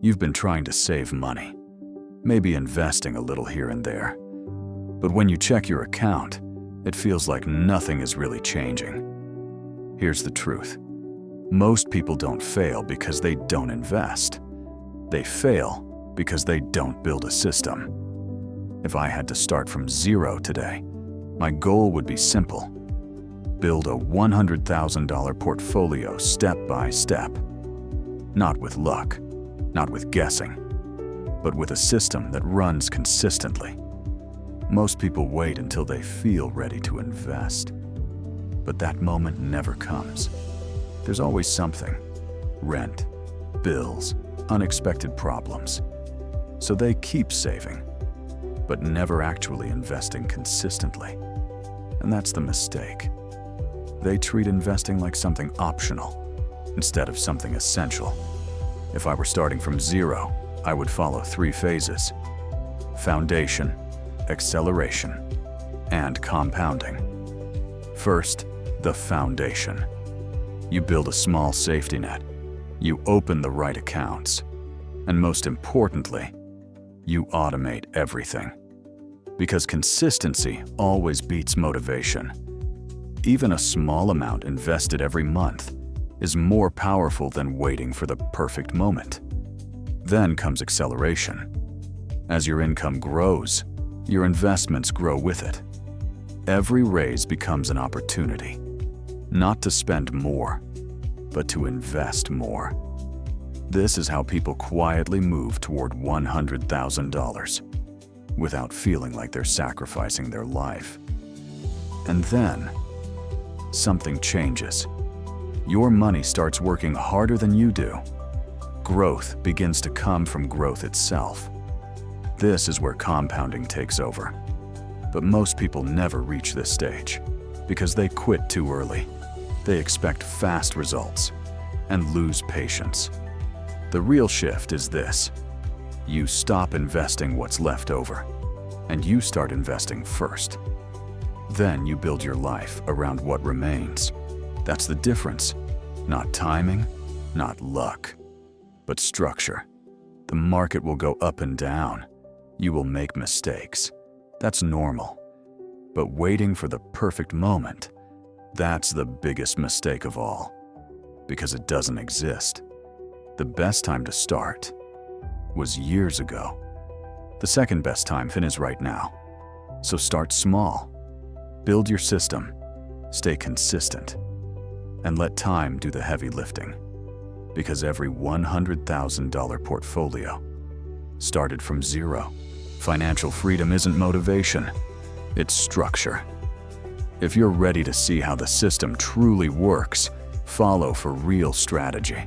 You've been trying to save money, maybe investing a little here and there. But when you check your account, it feels like nothing is really changing. Here's the truth. Most people don't fail because they don't invest. They fail because they don't build a system. If I had to start from zero today, my goal would be simple. Build a $100,000 portfolio step by step. Not with luck, not with guessing, but with a system that runs consistently. Most people wait until they feel ready to invest. But that moment never comes. There's always something. Rent, bills, unexpected problems. So they keep saving, but never actually investing consistently. And that's the mistake. They treat investing like something optional instead of something essential. If I were starting from zero, I would follow 3 phases: foundation, acceleration, and compounding. First, the foundation. You build a small safety net. You open the right accounts. And most importantly, you automate everything. Because consistency always beats motivation. Even a small amount invested every month is more powerful than waiting for the perfect moment. Then comes acceleration. As your income grows, your investments grow with it. Every raise becomes an opportunity, not to spend more, but to invest more. This is how people quietly move toward $100,000 without feeling like they're sacrificing their life. And then, something changes. Your money starts working harder than you do. Growth begins to come from growth itself. This is where compounding takes over. But most people never reach this stage because they quit too early. They expect fast results and lose patience. The real shift is this. You stop investing what's left over, and you start investing first. Then you build your life around what remains. That's the difference. Not timing, not luck, but structure. The market will go up and down. You will make mistakes. That's normal. But waiting for the perfect moment, that's the biggest mistake of all, because it doesn't exist. The best time to start was years ago. The second best time is right now. So start small. Build your system. Stay consistent. And let time do the heavy lifting. Because every $100,000 portfolio started from zero. Financial freedom isn't motivation. It's structure. If you're ready to see how the system truly works, follow for real strategy.